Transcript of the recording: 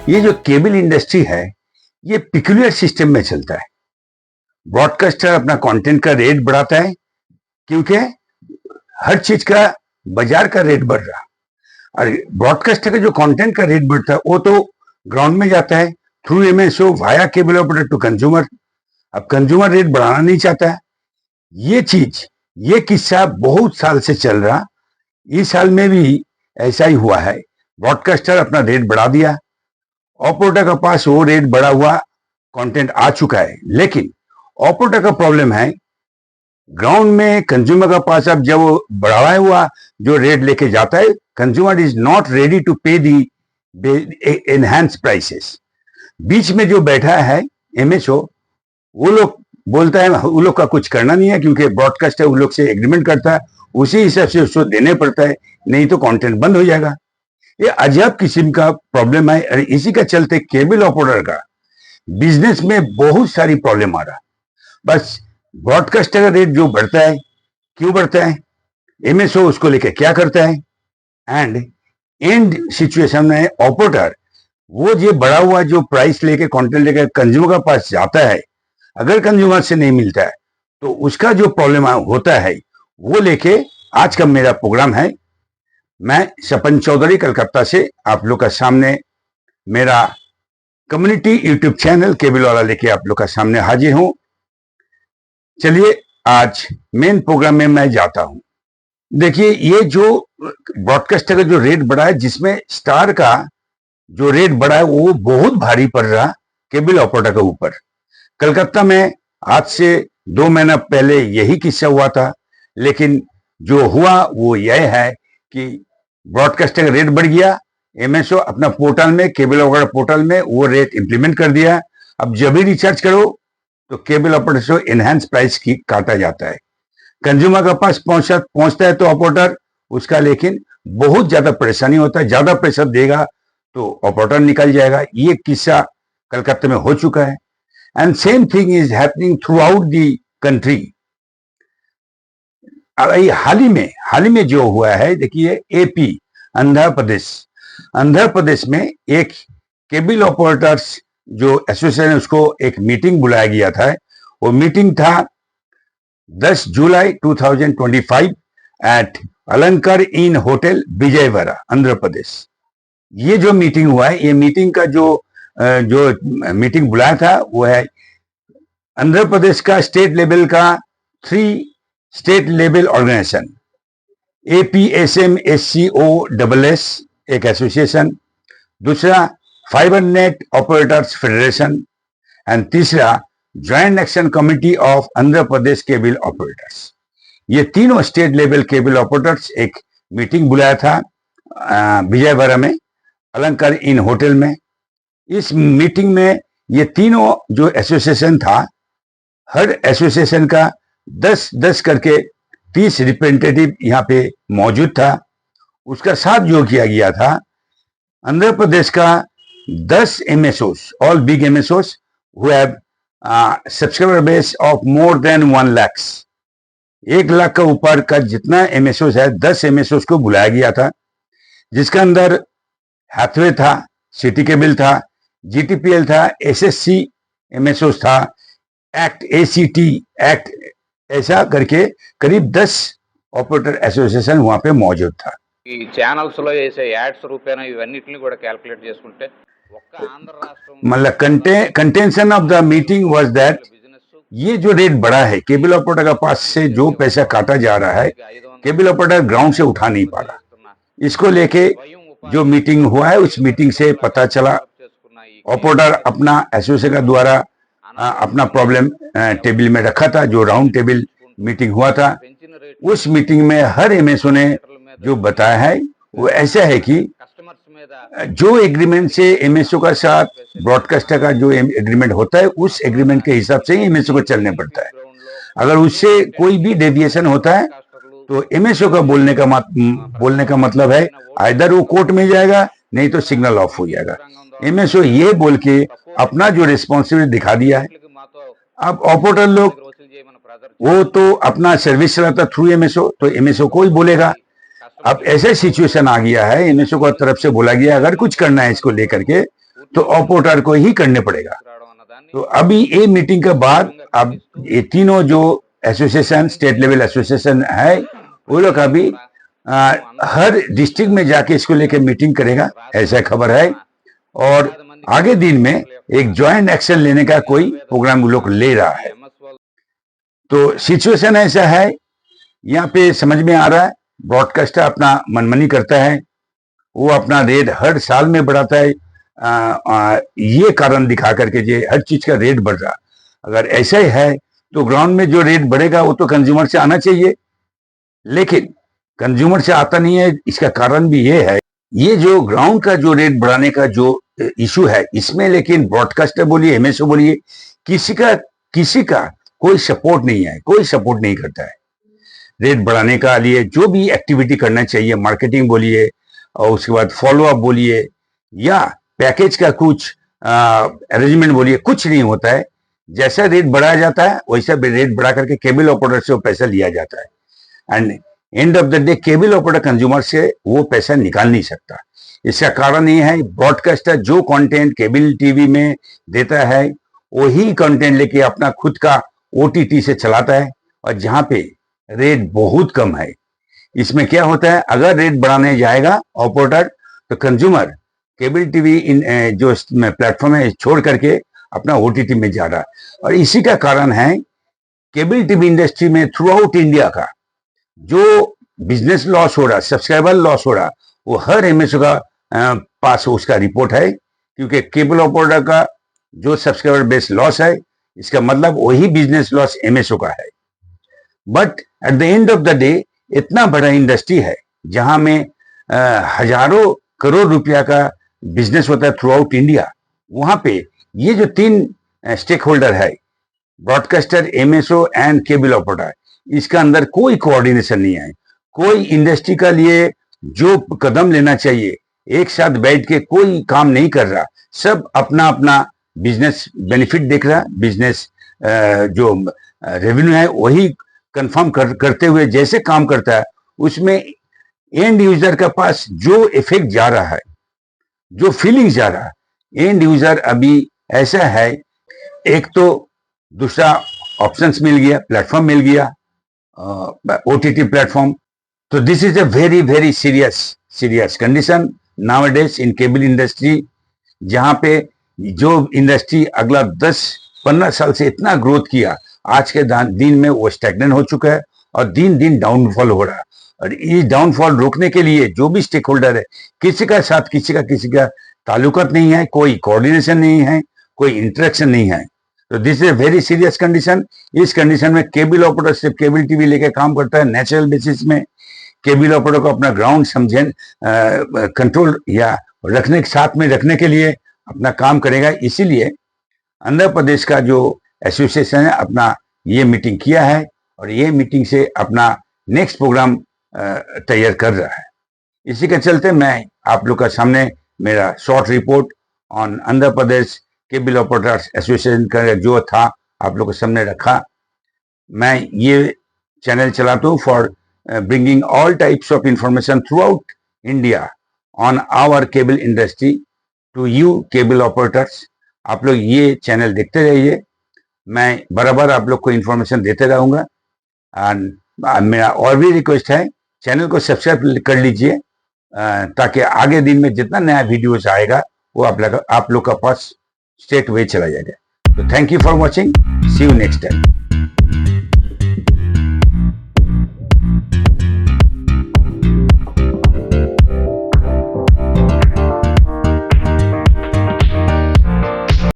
ये जो cable industry है ये पिक्यूलियर सिस्टम में चलता है। ब्रॉडकास्टर अपना कंटेंट का रेट बढ़ाता है क्योंकि हर चीज का बाजार का रेट बढ़ रहा, और ब्रॉडकास्टर का जो कंटेंट का रेट बढ़ता है वो तो ग्राउंड में जाता है through MSO via cable operator to consumer. अब कंज्यूमर रेट बढ़ाना नहीं चाहता है। ये किस्सा बहुत साल से चल रहा, इस साल में भी ऐसा ही हुआ है। ब्रॉडकास्टर अपना रेट बढ़ा दिया, ऑपरेटर के पास वो रेट बढ़ा हुआ कंटेंट आ चुका है, लेकिन ऑपरेटर का प्रॉब्लम है ग्राउंड में कंज्यूमर का पास अब जब वो बढ़ाया हुआ जो रेट लेके जाता है, consumer is not ready to pay the enhance prices. बीच में जो बैठा है एमएसओ, वो लोग बोलता है वो लोग का कुछ करना नहीं है क्योंकि ब्रॉडकास्टर उन लोग से एग्रीमेंट करता है, उसी हिसाब से उसको देने पड़ता है, नहीं तो कंटेंट बंद हो जाएगा। ये अजब किस्म का प्रॉब्लम है, और इसी का चलते केबल ऑपरेटर का बिजनेस में बहुत सारी प्रॉब्लम आ रहा। बस ब्रॉडकास्टर का रेट जो बढ़ता है, क्यों बढ़ता है, एमएसओ उसको लेके क्या करता है, एंड एंड सिचुएशन में ऑपरेटर वो जो बढ़ा हुआ जो प्राइस लेके कंटेंट लेके कंज्यूमर के पास जाता है, अगर कंज्यूमर से नहीं मिलता है तो उसका जो प्रॉब्लम होता है वो लेके आज का मेरा प्रोग्राम है। मैं सपन चौधरी कलकत्ता से आप लोग का सामने मेरा कम्युनिटी यूट्यूब चैनल केबल वाला लेके आप लोग का सामने हाजिर हूं। चलिए आज मेन प्रोग्राम में मैं जाता हूं। देखिए, ये जो ब्रॉडकास्टर का जो रेट बढ़ा है, जिसमें स्टार का जो रेट बढ़ा है वो बहुत भारी पड़ रहा केबल ऑपरेटर के ऊपर। कलकत्ता में आज से 2 महीना पहले यही किस्सा हुआ था, लेकिन जो हुआ वो यह है कि ब्रॉडकास्टर का रेट बढ़ गया, एमएसओ अपना पोर्टल में, केबल ऑपरेटर पोर्टल में वो रेट इंप्लीमेंट कर दिया। अब जब भी रिचार्ज करो तो केबल ऑपरेटर से एनहांस प्राइस की काटा जाता है। कंज्यूमर के पास पहुंचता है तो ऑपरेटर उसका लेकिन बहुत ज्यादा परेशानी होता है, ज्यादा प्रेशर देगा तो ऑपरेटर निकल जाएगा। ये किस्सा कलकत्ता में हो चुका है, and same thing is happening throughout the country. हाल ही में जो हुआ है, देखिए एपी आंध्र प्रदेश में एक केबल ऑपरेटर्स जो एसोसिएशन है उसको एक मीटिंग बुलाया गया था। वो मीटिंग था 10 जुलाई 2025 एट अलंकार इन होटल विजयवाड़ा, आंध्र प्रदेश। ये जो मीटिंग हुआ है, ये मीटिंग का जो मीटिंग बुलाया था वो है आंध्र प्रदेश का स्टेट लेवल का 3 state level organisation, APSM SCOS एक एसोसिएशन, दूसरा fibre net operators federation, and तीसरा joint action committee of Andhra Pradesh cable operators. ये तीनों स्टेट लेवल केबल ऑपरेटर्स एक मीटिंग बुलाया था विजयवाड़ा में अलंकार इन होटल में। इस मीटिंग में ये तीनों जो एसोसिएशन था, हर एसोसिएशन का 10-10 करके 30 रिप्रेजेंटेटिव यहाँ पे मौजूद था। उसका साथ जो किया गया था, आंध्र प्रदेश का 10 MSOs, all big MSOs who have subscriber base of more than 1 lakh, 1 lakh का ऊपर का जितना एमएसओस है, 10 एमएसओस को बुलाया गया था, जिसका अंदर हैथवे था, सिटी केबल था, जीटीपीएल था, एसएससी एमएसओस था, एक्ट एसीटी एक्ट, ऐसा करके करीब 10 ఆపరేటర్ అసోసియేషన్ वहां पे मौजूद था। ఈ ఛానల్స్ లో వేసే యాడ్స్ రూపేనా ఇవన్నిటిని కూడా క్యాలిక్యులేట్ చేసుకుంటే ఒక్క ఆంధ్ర రాష్ట్రం मतलब contention of the meeting was that ये जो रेट बढ़ा है केबल ऑपरेटर का पास से जो पैसा काटा जा रहा है, केबल ऑपरेटर ग्राउंड से उठा नहीं पा रहा। इसको लेके जो मीटिंग हुआ है, उस मीटिंग से पता चला ऑपरेटर अपना एसोसिएशन का द्वारा अपना प्रॉब्लम टेबल में रखा था। जो राउंड टेबल मीटिंग हुआ था, उस मीटिंग में हर एमएसओ ने जो बताया है वो ऐसा है कि जो एग्रीमेंट से एमएसओ का साथ ब्रॉडकास्टर का जो एग्रीमेंट होता है, उस एग्रीमेंट के हिसाब से ही एमएसओ को चलने पड़ता है। अगर उससे कोई भी डेविएशन होता है तो एमएसओ का बोलने का मतलब है आइदर वो कोर्ट में जाएगा, नहीं तो सिग्नल ऑफ हो जाएगा। एमएसओ ये बोल के अपना जो रिस्पॉन्सिबिलिटी दिखा दिया है। अब ऑपरेटर लोग वो तो अपना सर्विस चलाता थ्रू एमएसओ, तो एमएसओ को ही बोलेगा। अब ऐसे सिचुएशन आ गया है, एमएसओ को तरफ से बोला गया अगर कुछ करना है इसको लेकर के तो ऑपरेटर को ही करने पड़ेगा। తీసుకురావడం అన్నదాన్ని तो अभी ये मीटिंग के बाद अब ये तीनों जो एसोसिएशन, स्टेट लेवल एसोसिएशन है, वो लोग अभी हर डिस्ट्रिक्ट में जाके इसको लेके मीटिंग करेगा, ऐसा खबर है। और आगे दिन में एक ज्वाइंट एक्शन लेने का कोई प्रोग्राम वो लोग ले रहा है। तो सिचुएशन ऐसा है, यहाँ पे समझ में आ रहा है ब्रॉडकास्टर अपना मनमानी करता है, वो अपना रेट हर साल में बढ़ाता है, ये कारण दिखा करके जे हर चीज का रेट बढ़ रहा। अगर ऐसा ही है तो ग्राउंड में जो रेट बढ़ेगा वो तो कंज्यूमर से आना चाहिए, लेकिन कंज्यूमर से आता नहीं है। इसका कारण भी ये है, ये जो ग्राउंड का जो रेट बढ़ाने का जो इशू है, इसमें लेकिन ब्रॉडकास्टर बोलिए, एमएसओ बोलिए, किसी का कोई सपोर्ट नहीं है, कोई सपोर्ट नहीं करता है। रेट बढ़ाने का लिए जो भी एक्टिविटी करना चाहिए, मार्केटिंग बोलिए और उसके बाद फॉलोअप बोलिए या पैकेज का कुछ अरेंजमेंट बोलिए, कुछ नहीं होता है। जैसा रेट बढ़ाया जाता है वैसा रेट बढ़ा करके केबल ऑपरेटर से वो पैसा लिया जाता है and end of the day cable operator consumer से वो पैसा निकाल नहीं सकता। इसका कारण ये है, ब्रॉडकास्टर जो कंटेंट केबल टीवी में देता है वही कंटेंट लेके अपना खुद का ओटीटी से चलाता है, और जहां पे रेट बहुत कम है। इसमें क्या होता है, अगर रेट बढ़ाने जाएगा ऑपरेटर तो कंज्यूमर केबल टीवी जो प्लेटफॉर्म है छोड़ करके अपना ओटीटी में जा रहा है। और इसी का कारण है केबल टीवी इंडस्ट्री में थ्रू आउट इंडिया का जो बिजनेस लॉस हो रहा, सब्सक्राइबर लॉस हो रहा, वो हर एमएसओ का पास उसका रिपोर्ट है, क्योंकि केबल ऑपरेटर का जो सब्सक्राइबर बेस लॉस है, इसका मतलब वही बिजनेस लॉस एमएसओ का है। But at the end of the day इतना बड़ा इंडस्ट्री है जहां में हजारों करोड़ रुपया का बिजनेस होता है थ्रू आउट इंडिया, वहां पे ये जो तीन स्टेक होल्डर है, broadcaster, MSO and cable operator, इसका अंदर कोई कोऑर्डिनेशन नहीं है। कोई इंडस्ट्री का लिए जो कदम लेना चाहिए एक साथ बैठ के कोई काम नहीं कर रहा, सब अपना अपना बिजनेस बेनिफिट देख रहा, बिजनेस जो रेवेन्यू है वही कंफर्म करते हुए जैसे काम करता है, उसमें एंड यूजर के पास जो इफेक्ट जा रहा है, जो फीलिंग जा रहा है, एंड यूजर अभी ऐसा है, एक तो दूसरा ऑप्शंस मिल गया, प्लेटफॉर्म मिल गया, ओटीटी प्लेटफॉर्म। तो this is a very very serious condition nowadays in cable industry, जहां पे जो इंडस्ट्री अगला 10-15 साल से इतना ग्रोथ किया, आज के दिन में वो स्टैग्नेंट हो चुका है और दिन दिन डाउनफॉल हो रहा है। और इस डाउनफॉल रोकने के लिए जो भी स्टेक होल्डर है, किसी का साथ किसी का ताल्लुकात नहीं है, कोई कोऑर्डिनेशन नहीं है, कोई इंटरेक्शन नहीं है। तो this is a very serious condition. इस कंडीशन में केबल ऑपरेटर सिर्फ केबल टीवी लेके काम करता है नेचुरल बेसिस में। केबल ऑपरेटर को अपना ग्राउंड समझे कंट्रोल या रखने साथ में रखने के लिए अपना काम करेगा। इसीलिए आंध्र प्रदेश का जो एसोसिएशन है अपना ये मीटिंग किया है और ये मीटिंग से अपना नेक्स्ट प्रोग्राम तैयार कर रहा है। इसी के चलते मैं आप लोग का सामने मेरा short report on Andhra Pradesh cable operators association का जो था आप लोग के सामने रखा। मैं ये चैनल चलाता हूँ for bringing all types of information throughout India on our cable industry to you cable operators. आप लोग ये चैनल देखते रहिए, मैं बराबर आप लोग को इंफॉर्मेशन देते रहूँगा। मेरा और भी रिक्वेस्ट है, चैनल को सब्सक्राइब कर लीजिए ताकि आगे दिन में जितना नया वीडियोस आएगा वो आप लोग का पास स्ट्रेट वे चला जाएगा। तो thank you for watching, see you next time.